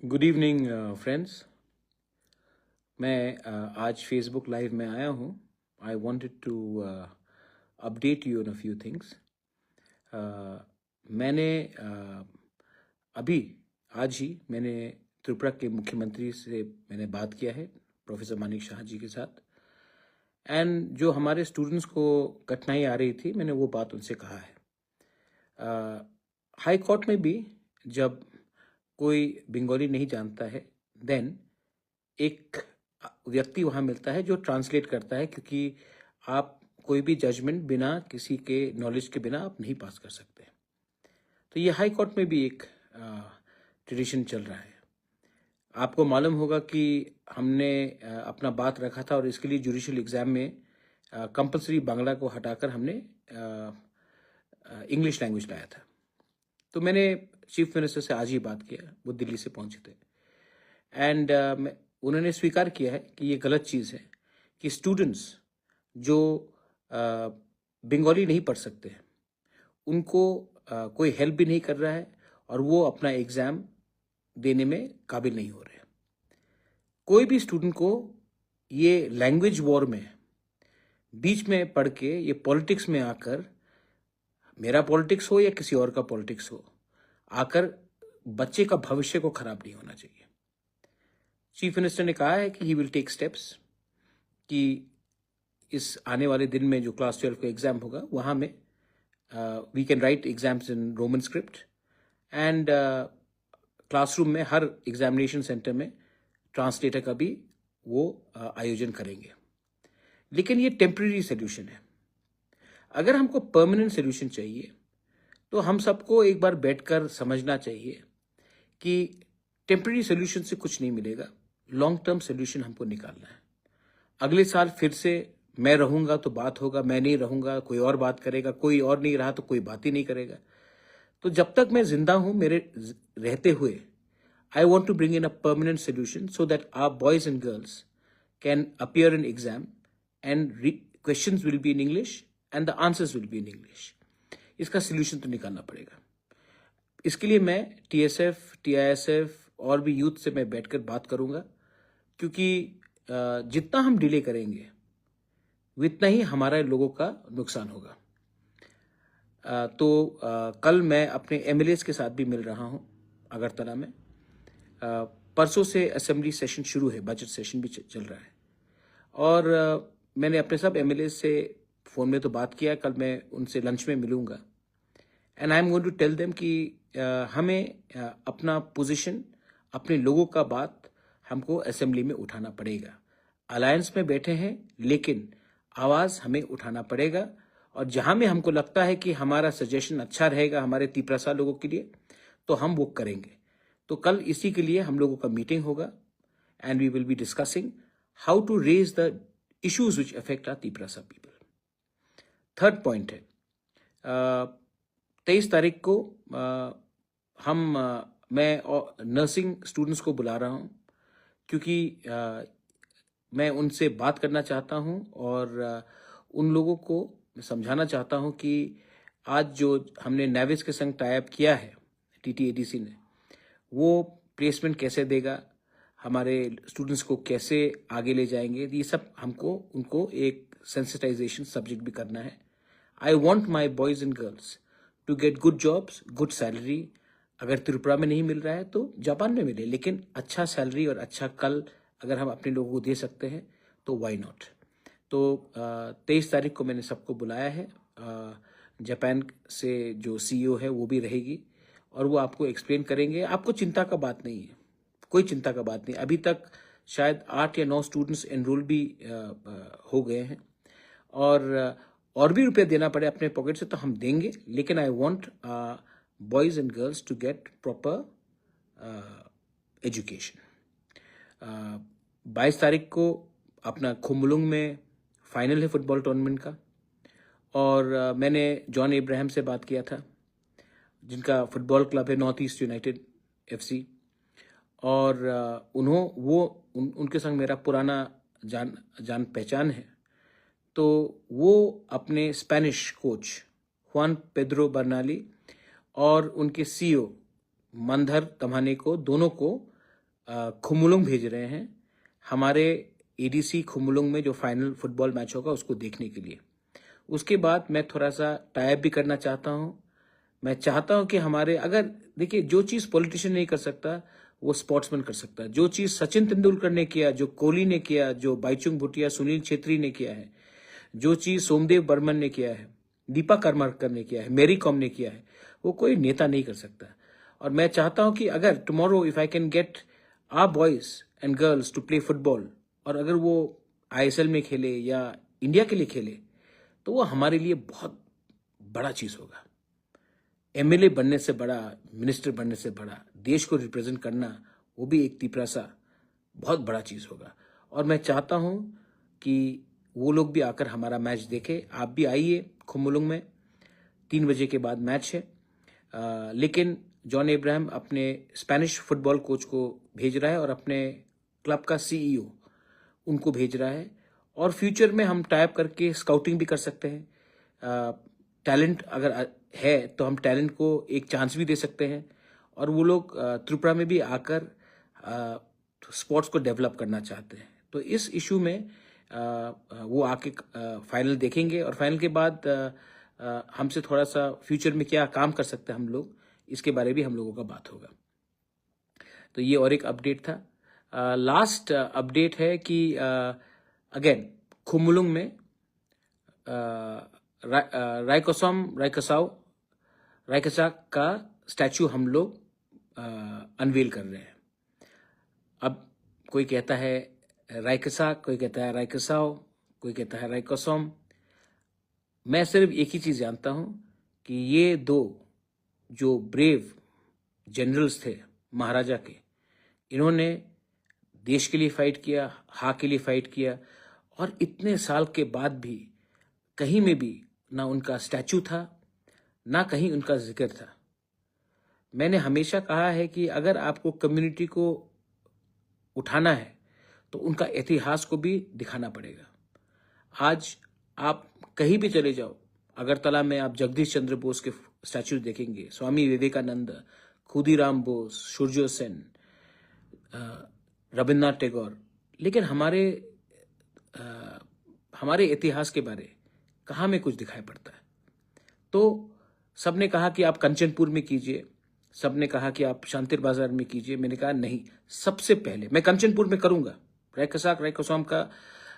Good evening friends. मैं आज Facebook live में आया हूँ। I wanted to update you on a few things. मैंने अभी आज ही मैंने त्रिपुरा के मुख्यमंत्री से मैंने बात किया है, प्रोफेसर मानिक शाह जी के साथ। एंड जो हमारे स्टूडेंट्स को कठिनाई आ रही थी, मैंने वो बात उनसे कहा है। हाई कोर्ट में भी जब कोई बंगाली नहीं जानता है, देन एक व्यक्ति वहाँ मिलता है जो ट्रांसलेट करता है, क्योंकि आप कोई भी जजमेंट बिना किसी के नॉलेज के बिना आप नहीं पास कर सकते। तो ये हाई कोर्ट में भी एक ट्रेडिशन चल रहा है। आपको मालूम होगा कि हमने अपना बात रखा था और इसके लिए जुडिशियल एग्जाम में कंपलसरी बांग्ला को हटाकर हमने इंग्लिश लैंग्वेज लाया था। तो मैंने चीफ मिनिस्टर से आज ही बात किया, वो दिल्ली से पहुंचे थे। एंड उन्होंने स्वीकार किया है कि ये गलत चीज़ है कि स्टूडेंट्स जो बंगाली नहीं पढ़ सकते हैं उनको कोई हेल्प भी नहीं कर रहा है और वो अपना एग्ज़ाम देने में काबिल नहीं हो रहे। कोई भी स्टूडेंट को ये लैंग्वेज वॉर में बीच में पढ़ के ये पॉलिटिक्स में आकर, मेरा पॉलिटिक्स हो या किसी और का पॉलिटिक्स हो, आकर बच्चे का भविष्य को खराब नहीं होना चाहिए। चीफ मिनिस्टर ने कहा है कि ही विल टेक स्टेप्स कि इस आने वाले दिन में जो क्लास 12 का एग्ज़ाम होगा वहाँ में we can write exams in Roman script and classroom में हर एग्जामिनेशन सेंटर में ट्रांसलेटर का भी वो आयोजन करेंगे। लेकिन ये टेम्परेरी सोल्यूशन है। अगर हमको परमानेंट सोल्यूशन चाहिए तो हम सबको एक बार बैठकर समझना चाहिए कि टेम्परेरी सोल्यूशन से कुछ नहीं मिलेगा, लॉन्ग टर्म सोल्यूशन हमको निकालना है। अगले साल फिर से मैं रहूंगा तो बात होगा, मैं नहीं रहूंगा कोई और बात करेगा, कोई और नहीं रहा तो कोई बात ही नहीं करेगा। तो जब तक मैं जिंदा हूं, मेरे रहते हुए I want to bring in a permanent solution so that our boys and girls can appear in exam and questions will be in English and the answers will be in English. इसका solution तो निकालना पड़ेगा। इसके लिए मैं TSF, TISF और भी youth से मैं बैठकर बात करूंगा, क्योंकि जितना हम डिले करेंगे उतना ही हमारे लोगों का नुकसान होगा। कल मैं अपने MLAs के साथ भी मिल रहा हूं अगरतला में। परसों से असेंबली सेशन शुरू है, बजट सेशन भी चल रहा है और मैंने अपने सब MLAs से फ़ोन में तो बात किया, कल मैं उनसे लंच में मिलूंगा। And I am going to tell them कि हमें अपना पोजीशन, अपने लोगों का बात हमको असेंबली में उठाना पड़ेगा। अलायंस में बैठे हैं लेकिन आवाज़ हमें उठाना पड़ेगा, और जहां में हमको लगता है कि हमारा सजेशन अच्छा रहेगा हमारे तिप्रसा लोगों के लिए, तो हम वो करेंगे। तो कल इसी के लिए हम लोगों का मीटिंग होगा and we will be discussing how to raise the issues which affect our Tiprasa people. Third point है, 23 तारीख को मैं नर्सिंग स्टूडेंट्स को बुला रहा हूं, क्योंकि मैं उनसे बात करना चाहता हूं और उन लोगों को समझाना चाहता हूं कि आज जो हमने नेविस के संग टाई अप किया है TTADC ने, वो प्लेसमेंट कैसे देगा, हमारे स्टूडेंट्स को कैसे आगे ले जाएंगे, ये सब हमको उनको एक सेंसिटाइजेशन सब्जेक्ट भी करना है। I want my boys and girls to get good jobs, good salary. अगर त्रिपुरा में नहीं मिल रहा है तो जापान में मिले, लेकिन अच्छा सैलरी और अच्छा कल अगर हम अपने लोगों को दे सकते हैं तो वाई नॉट। तो 23 तारीख को मैंने सबको बुलाया है। जापान से जो CEO है वो भी रहेगी और वो आपको एक्सप्लेन करेंगे। आपको चिंता का बात नहीं है, कोई चिंता का बात नहीं। अभी तक शायद 8 या 9 स्टूडेंट्स एनरोल भी हो गए हैं, और भी रुपया देना पड़े अपने पॉकेट से तो हम देंगे, लेकिन I want boys and girls to get proper education. 22 तारीख को अपना खुम्बुलुंग में फाइनल है फुटबॉल टूर्नामेंट का, और मैंने जॉन इब्राहिम से बात किया था, जिनका फुटबॉल क्लब है नॉर्थ ईस्ट यूनाइटेड FC, और उनके संग मेरा पुराना जान पहचान है। तो वो अपने Spanish coach Hwan Pedro Barnali और उनके CEO मंधर तम्हाने को, दोनों को खुमुलुंग भेज रहे हैं हमारे एडीसी खुमुलुंग में जो फाइनल फुटबॉल मैच होगा उसको देखने के लिए। उसके बाद मैं थोड़ा सा टाइप भी करना चाहता हूँ। मैं चाहता हूँ कि हमारे, अगर देखिए, जो चीज़ पॉलिटिशियन नहीं कर सकता वो स्पोर्ट्समैन कर सकता है। जो चीज़ सचिन तेंदुलकर ने किया, जो कोहली ने किया, जो बाईचुंग भूटिया, सुनील छेत्री ने किया है, जो चीज़ सोमदेव बर्मन ने किया है, दीपा कर्माकर ने किया है, मैरी कॉम ने किया है, वो कोई नेता नहीं कर सकता। और मैं चाहता हूँ कि अगर tomorrow if I can get our boys and girls to play football, और अगर वो आईएसएल में खेले या इंडिया के लिए खेले, तो वो हमारे लिए बहुत बड़ा चीज़ होगा। एमएलए बनने से बड़ा, मिनिस्टर बनने से बड़ा, देश को रिप्रेजेंट करना, वो भी एक तिपरासा बहुत बड़ा चीज़ होगा। और मैं चाहता हूँ कि वो लोग भी आकर हमारा मैच देखें। आप भी आइए खुमुलुंग में, 3 बजे के बाद मैच है। लेकिन जॉन एब्राहम अपने स्पेनिश फुटबॉल कोच को भेज रहा है और अपने क्लब का सीईओ उनको भेज रहा है। और फ्यूचर में हम टाइप करके स्काउटिंग भी कर सकते हैं। टैलेंट अगर है तो हम टैलेंट को एक चांस भी दे सकते हैं। और वो लोग त्रिपुरा में भी आकर स्पोर्ट्स को डेवलप करना चाहते हैं। तो इस इशू में वो आके फाइनल देखेंगे, और फाइनल के बाद हमसे थोड़ा सा फ्यूचर में क्या काम कर सकते हैं हम लोग, इसके बारे भी हम लोगों का बात होगा। तो ये और एक अपडेट था। लास्ट अपडेट है कि अगेन खुमुलुंग में रायकसा का स्टैचू हम लोग अनवील कर रहे हैं। अब कोई कहता है रायकसा, कोई कहता है रायकसाओ, कोई कहता है रायकोसोम। मैं सिर्फ एक ही चीज़ जानता हूं कि ये दो जो ब्रेव जनरल्स थे महाराजा के, इन्होंने देश के लिए फाइट किया, हाँ के लिए फाइट किया, और इतने साल के बाद भी कहीं में भी ना उनका स्टैचू था, ना कहीं उनका जिक्र था। मैंने हमेशा कहा है कि अगर आपको कम्युनिटी को उठाना है तो उनका इतिहास को भी दिखाना पड़ेगा। आज आप कहीं भी चले जाओ, अगरतला में आप जगदीश चंद्र बोस के स्टैचू देखेंगे, स्वामी विवेकानंद, खुदीराम बोस, सूर्य सेन, रविन्द्रनाथ टैगोर। लेकिन हमारे इतिहास के बारे कहाँ में कुछ दिखाई पड़ता है। तो सबने कहा कि आप कंचनपुर में कीजिए, सबने कहा कि आप शांतिर बाजार में कीजिए। मैंने कहा नहीं, सबसे पहले मैं कंचनपुर में करूंगा।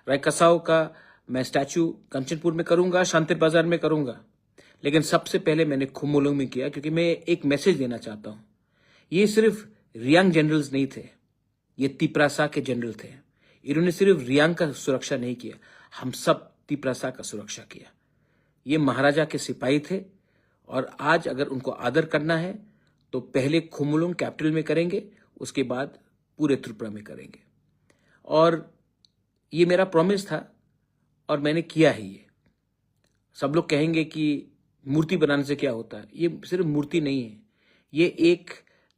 रायकसाओ का मैं स्टैचू कंचनपुर में करूंगा, शांतिर बाजार में करूंगा। लेकिन सबसे पहले मैंने खुमुलुंग में किया, क्योंकि मैं एक मैसेज देना चाहता हूं। ये सिर्फ रियांग जनरल्स नहीं थे, ये तिपरासा के जनरल थे। इन्होंने सिर्फ रियांग का सुरक्षा नहीं किया, हम सब तिपरासा का सुरक्षा किया। ये महाराजा के सिपाही थे, और आज अगर उनको आदर करना है तो पहले खुमुलुंग कैपिटल में करेंगे, उसके बाद पूरे त्रिपुरा में करेंगे। और ये मेरा प्रॉमिस था और मैंने किया है ये। सब लोग कहेंगे कि मूर्ति बनाने से क्या होता है। ये सिर्फ मूर्ति नहीं है, ये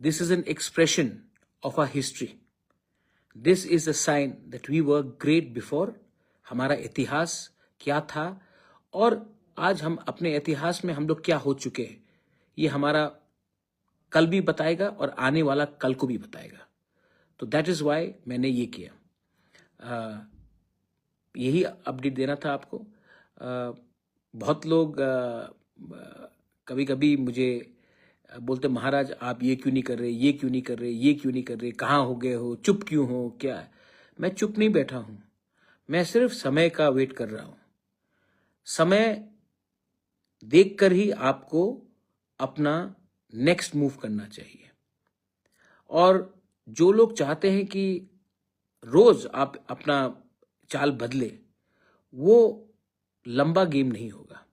this is an expression of our history. This is a sign that we were great before. हमारा इतिहास क्या था और आज हम अपने इतिहास में हम लोग क्या हो चुके हैं, ये हमारा कल भी बताएगा और आने वाला कल को भी बताएगा। तो दैट इज वाई मैंने ये किया। यही अपडेट देना था आपको। बहुत लोग कभी कभी मुझे बोलते, महाराज आप ये क्यों नहीं कर रहे, ये क्यों नहीं कर रहे, ये क्यों नहीं कर रहे, कहाँ हो गए हो, चुप क्यों हो, क्या है? मैं चुप नहीं बैठा हूं, मैं सिर्फ समय का वेट कर रहा हूं। समय देखकर ही आपको अपना नेक्स्ट मूव करना चाहिए। और जो लोग चाहते हैं कि रोज आप अपना चाल बदले, वो लंबा गेम नहीं होगा।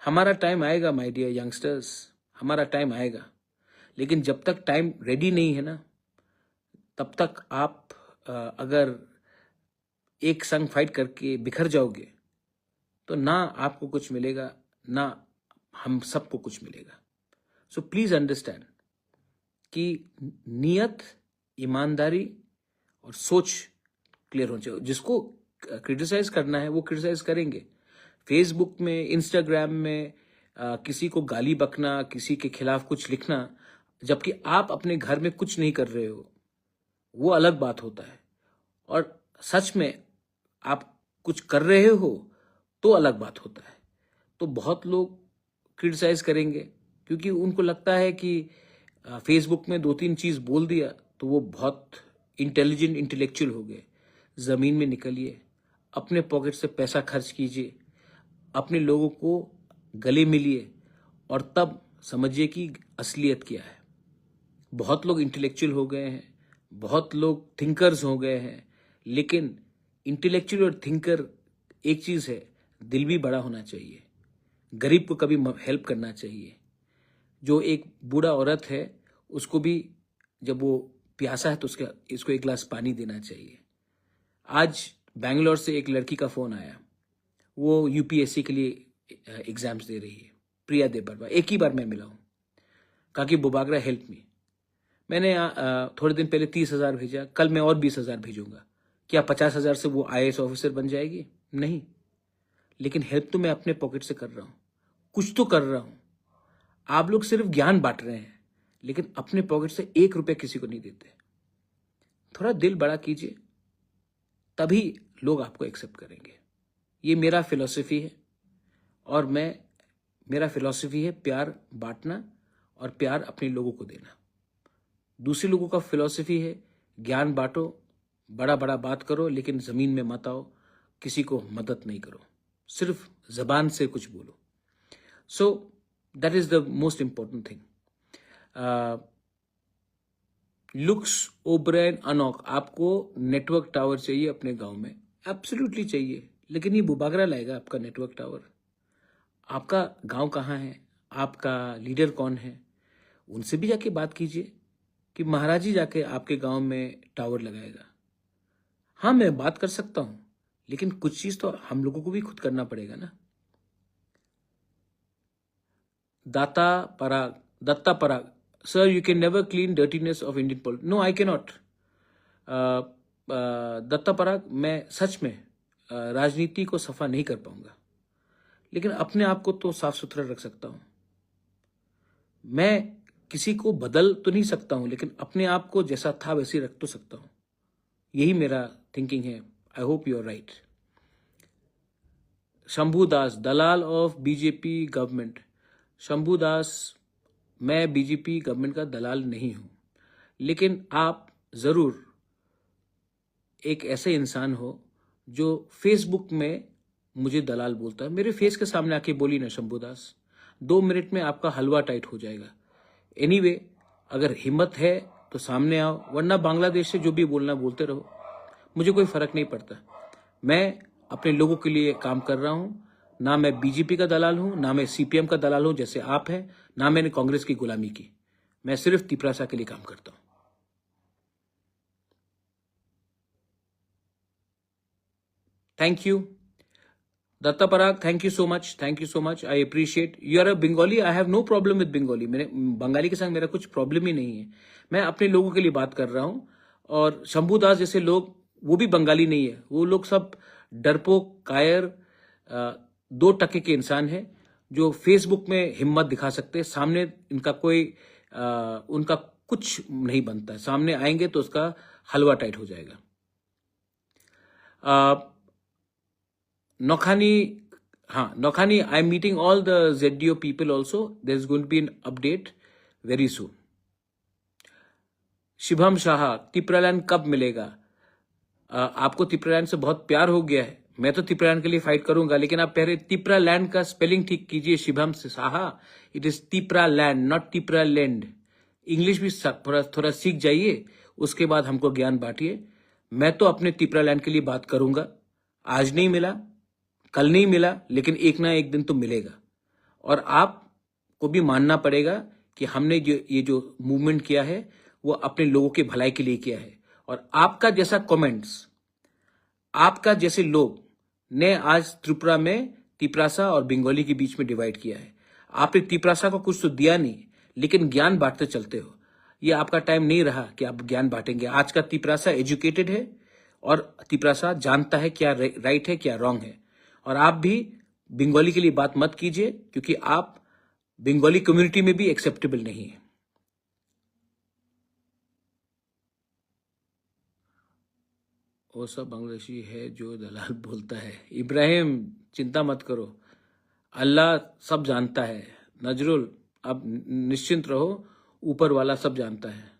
हमारा टाइम आएगा माय डियर यंगस्टर्स, हमारा टाइम आएगा। लेकिन जब तक टाइम रेडी नहीं है ना, तब तक आप अगर एक संग फाइट करके बिखर जाओगे तो ना आपको कुछ मिलेगा, ना हम सबको कुछ मिलेगा। सो प्लीज अंडरस्टैंड कि नियत, ईमानदारी और सोच क्लियर होनी चाहिए। जिसको क्रिटिसाइज करना है वो क्रिटिसाइज करेंगे। फेसबुक में, इंस्टाग्राम में किसी को गाली बकना, किसी के खिलाफ कुछ लिखना, जबकि आप अपने घर में कुछ नहीं कर रहे हो, वो अलग बात होता है, और सच में आप कुछ कर रहे हो तो अलग बात होता है। तो बहुत लोग क्रिटिसाइज करेंगे क्योंकि उनको लगता है कि फेसबुक में 2-3 चीज बोल दिया तो वो बहुत इंटेलिजेंट इंटेलेक्चुअल हो गए। जमीन में निकलिए, अपने पॉकेट से पैसा खर्च कीजिए, अपने लोगों को गले मिलिए, और तब समझिए कि असलियत क्या है। बहुत लोग इंटेलेक्चुअल हो गए हैं, बहुत लोग थिंकर्स हो गए हैं, लेकिन इंटेलेक्चुअल और थिंकर एक चीज है, दिल भी बड़ा होना चाहिए। गरीब को कभी हेल्प करना चाहिए। जो एक बूढ़ा औरत है, उसको भी जब वो प्यासा है तो इसको एक गिलास पानी देना चाहिए। आज बैंगलोर से एक लड़की का फोन आया, वो यूपीएससी के लिए एग्जाम्स दे रही है, प्रिया देबरवा। एक ही बार मैं मिला हूँ, कहा कि बुबागरा हेल्प मी। मैंने थोड़े दिन पहले 30,000 भेजा, कल मैं और 20,000 भेजूंगा। क्या 50,000 से वो आईएएस ऑफिसर बन जाएगी? नहीं, लेकिन हेल्प तो मैं अपने पॉकेट से कर रहा हूँ, कुछ तो कर रहा हूँ। आप लोग सिर्फ ज्ञान बांट रहे हैं, लेकिन अपने पॉकेट से 1 रुपया किसी को नहीं देते। थोड़ा दिल बड़ा कीजिए, तभी लोग आपको एक्सेप्ट करेंगे। ये मेरा फिलॉसफी है, और मेरा फिलॉसफी है प्यार बांटना और प्यार अपने लोगों को देना। दूसरे लोगों का फिलॉसफी है ज्ञान बांटो, बड़ा बड़ा बात करो, लेकिन जमीन में मत आओ, किसी को मदद नहीं करो, सिर्फ जबान से कुछ बोलो। So that is the most important thing. Looks O'Brien Anouk, आपको नेटवर्क टावर चाहिए अपने गांव में? एब्सोल्युटली चाहिए, लेकिन ये बुबागरा लाएगा आपका नेटवर्क टावर? आपका गांव कहाँ है? आपका लीडर कौन है? उनसे भी जाके बात कीजिए कि महाराज जी जाके आपके गांव में टावर लगाएगा। हाँ, मैं बात कर सकता हूं, लेकिन कुछ चीज तो हम लोगों को भी खुद करना पड़ेगा ना। Datta Parag, sir you can never clean dirtiness of Indian politics. No, I cannot. Datta Parag, मैं सच में राजनीति को सफा नहीं कर पाऊंगा, लेकिन अपने आप को तो साफ सुथरा रख सकता हूं। मैं किसी को बदल तो नहीं सकता हूं, लेकिन अपने आप को जैसा था वैसे ही रख तो सकता हूं। यही मेरा थिंकिंग है। I hope you are right. Shambhu Das, दलाल of BJP government. Shambhu Das, मैं बीजेपी गवर्नमेंट का दलाल नहीं हूं, लेकिन आप जरूर एक ऐसे इंसान हो जो फेसबुक में मुझे दलाल बोलता है। मेरे फेस के सामने आके बोली ना शंभू दास, 2 मिनट में आपका हलवा टाइट हो जाएगा। एनीवे, अगर हिम्मत है तो सामने आओ, वरना बांग्लादेश से जो भी बोलना बोलते रहो, मुझे कोई फर्क नहीं पड़ता। मैं अपने लोगों के लिए काम कर रहा हूं। ना मैं बीजेपी का दलाल हूं, ना मैं सीपीएम का दलाल हूं जैसे आप हैं, ना मैंने कांग्रेस की गुलामी की। मैं सिर्फ तिपरासा के लिए काम करता हूं। Thank you Datta Parag, thank you so much, thank you so much. I appreciate. You are a Bengali, I have no problem with Bengali. मेरे बंगाली के साथ मेरा कुछ प्रॉब्लम ही नहीं है। मैं अपने लोगों के लिए बात कर रहा हूं, और शंभू दास जैसे लोग, वो भी बंगाली नहीं है। वो लोग सब डरपोक, कायर, 2 टके के इंसान हैं जो फेसबुक में हिम्मत दिखा सकते हैं। सामने इनका उनका कुछ नहीं बनता है। सामने आएंगे तो उसका हलवा टाइट हो जाएगा। Nokhani, Nokhani, I'm meeting all the ZDO people also. There's going to be an update very soon. Shivam Shah, तिपरालैंड कब मिलेगा? आपको तिपरालैंड से बहुत प्यार हो गया है। मैं तो तिपरालैंड के लिए फाइट करूंगा, लेकिन आप पहले तिपरालैंड का स्पेलिंग ठीक कीजिए Shubham Shah. It is Tipraland, not Tipraland. English भी थोड़ा सीख जाइए, उसके बाद हमको ज्ञान बांटिए। मैं तो अपने तिपरालैंड के लिए बात करूंगा। आज नहीं मिला, कल नहीं मिला, लेकिन एक ना एक दिन तो मिलेगा। और आपको भी मानना पड़ेगा कि हमने ये जो मूवमेंट किया है वो अपने लोगों के भलाई के लिए किया है। और आपका जैसा कमेंट्स, आपका जैसे लोग ने आज त्रिपुरा में तिपरासा और बंगाली के बीच में डिवाइड किया है। आपने तिपरासा को कुछ तो दिया नहीं, लेकिन ज्ञान बांटते चलते हो। ये आपका टाइम नहीं रहा कि आप ज्ञान बांटेंगे। आज का तिपरासा एजुकेटेड है, और तिपरासा जानता है क्या राइट है क्या रॉन्ग है। और आप भी बंगाली के लिए बात मत कीजिए, क्योंकि आप बंगाली कम्युनिटी में भी एक्सेप्टेबल नहीं है। वो सब बांग्लादेशी है जो दलाल बोलता है। इब्राहिम चिंता मत करो, अल्लाह सब जानता है। नजरुल अब निश्चिंत रहो, ऊपर वाला सब जानता है।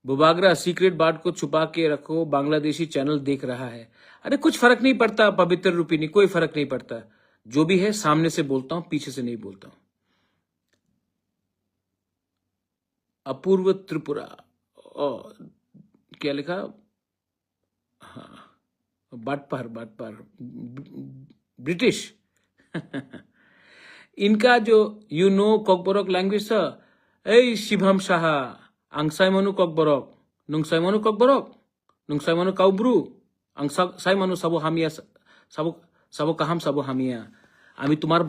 बुबागरा सीक्रेट बात को छुपा के रखो, बांग्लादेशी चैनल देख रहा है। अरे कुछ फर्क नहीं पड़ता पवित्र रूपिनी, कोई फर्क नहीं पड़ता। जो भी है सामने से बोलता हूं, पीछे से नहीं बोलता हूं। अपूर्व त्रिपुरा क्या लिखा? हाँ, बाटपार ब्रिटिश इनका जो कॉकबरक लैंग्वेज था, ए शिवम शाह आंसाइमनु कॉकबरक नुंगसाइमनु कॉकबरक नुंगसाइमनु काउब्रु आंसाइमनु सबो हामिया सबो কাহাম सबो হামিয়া। আমি তোমার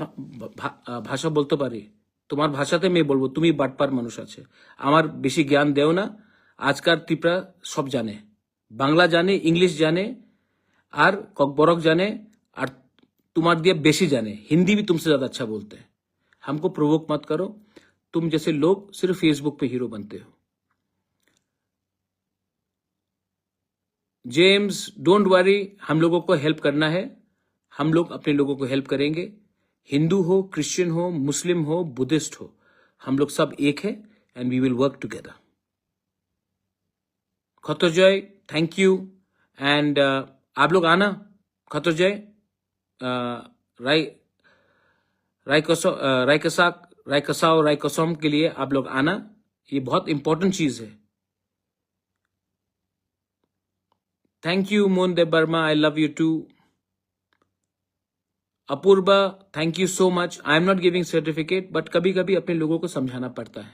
ভাষা বলতে পারি, তোমার ভাষাতে আমি বলবো, তুমি বাটপার মানুষ আছে, আমার বেশি জ্ঞান দেও না। আজকাল ত্রিপুরা সব জানে, বাংলা জানে, इंग्लिश जाने और कॉकबरक जाने, और तुम्हारे दिया बेशी जाने, हिंदी भी तुमसे ज्यादा अच्छा बोलते हैं। हमको प्रोवोक मत करो, तुम जैसे लोग सिर्फ फेसबुक पे हीरो बनते हो। जेम्स डोंट वरी, हम लोगों को हेल्प करना है, हम लोग अपने लोगों को हेल्प करेंगे। हिंदू हो, क्रिश्चियन हो, मुस्लिम हो, बुद्धिस्ट हो, हम लोग सब एक है and we will work together. Khatarjoy thank you and आप लोग आना खतरजय रायकसम के लिए आप लोग आना, ये बहुत इंपॉर्टेंट चीज है। Thank you Mohandev Verma, I love you too. Apurva thank you so much. I am not giving certificate, but कभी कभी अपने लोगों को समझाना पड़ता है।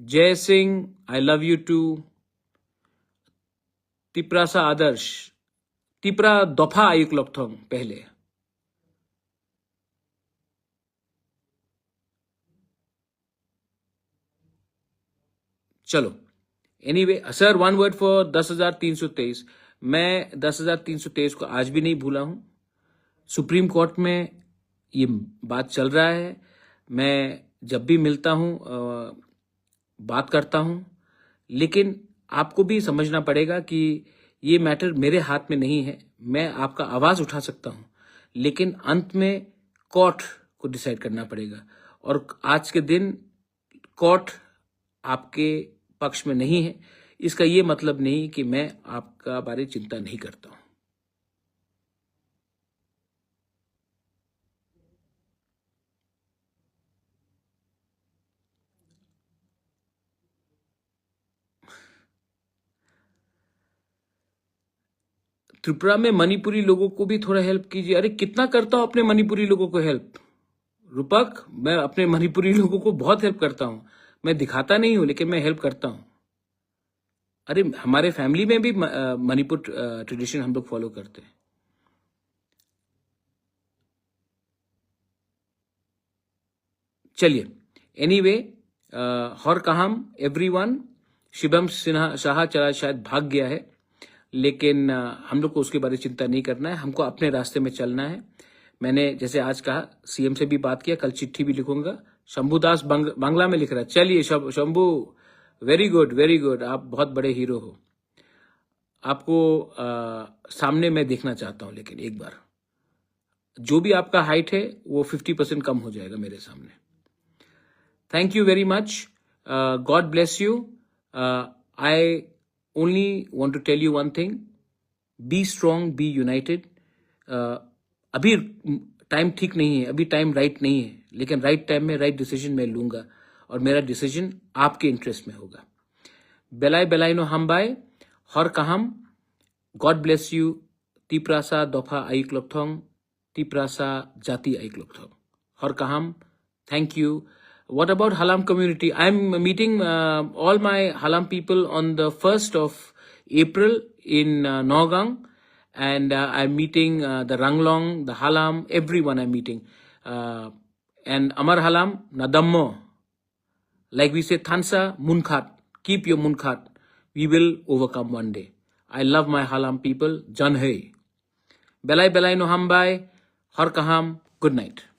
Jay Singh I love you too. Tiprasa Adarsh, Tipra दफा आयुक लक्थोंग पहले। चलो anyway sir, one word for 10,323। मैं 10,323 को आज भी नहीं भूला हूं। सुप्रीम कोर्ट में ये बात चल रहा है, मैं जब भी मिलता हूं बात करता हूं, लेकिन आपको भी समझना पड़ेगा कि ये मैटर मेरे हाथ में नहीं है। मैं आपका आवाज उठा सकता हूं, लेकिन अंत में कोर्ट को डिसाइड करना पड़ेगा। और आज के दिन कोर्ट आपके पक्ष में नहीं है, इसका ये मतलब नहीं कि मैं आपका बारे चिंता नहीं करता हूं। त्रिपुरा में मणिपुरी लोगों को भी थोड़ा हेल्प कीजिए। अरे कितना करता हूं अपने मणिपुरी लोगों को हेल्प, रूपक, मैं अपने मणिपुरी लोगों को बहुत हेल्प करता हूं। मैं दिखाता नहीं हूं, लेकिन मैं हेल्प करता हूं। अरे हमारे फैमिली में भी मणिपुर ट्रेडिशन हम लोग फॉलो करते हैं। चलिए एनीवे, हर कहाम एवरीवन। शिवम सिन्हा शाह चला शायद भाग गया है, लेकिन हम लोग को उसके बारे में चिंता नहीं करना है, हमको अपने रास्ते में चलना है। मैंने जैसे आज कहा, सीएम से भी बात किया, कल चिट्ठी भी लिखूंगा। शंभुदास बांग्ला में लिख रहा है। चलिए Shambhu, very good very good, आप बहुत बड़े हीरो हो। आपको सामने मैं देखना चाहता हूं, लेकिन एक बार जो भी आपका हाइट है वो 50% कम हो जाएगा मेरे सामने। Thank you very much, God bless you. I only want to tell you one thing, be strong, be united. अभी टाइम ठीक नहीं है, अभी टाइम राइट नहीं है, लेकिन राइट टाइम में राइट डिसीजन मैं लूंगा, और मेरा डिसीजन आपके इंटरेस्ट में होगा। बेलाई बेलाई नो हम बाय हर कहाम, गॉड ब्लेस यू। तिप्रासा दफा आइक लोकथोंग, तिप्रासा जाति आइक लोकथोंग, हर कहाम। Thank you. What about Halam community? I'm meeting all my Halam people on the 1st of April in Nagaung, and I'm meeting the Ranglong, the Halam, everyone I'm meeting. And Amar Halam, Nadammo. Like we say, Thansa, Munkhat, keep your Munkhat. We will overcome one day. I love my Halam people. Jan hai. Belai belai no hambai. Har kaham. Good night.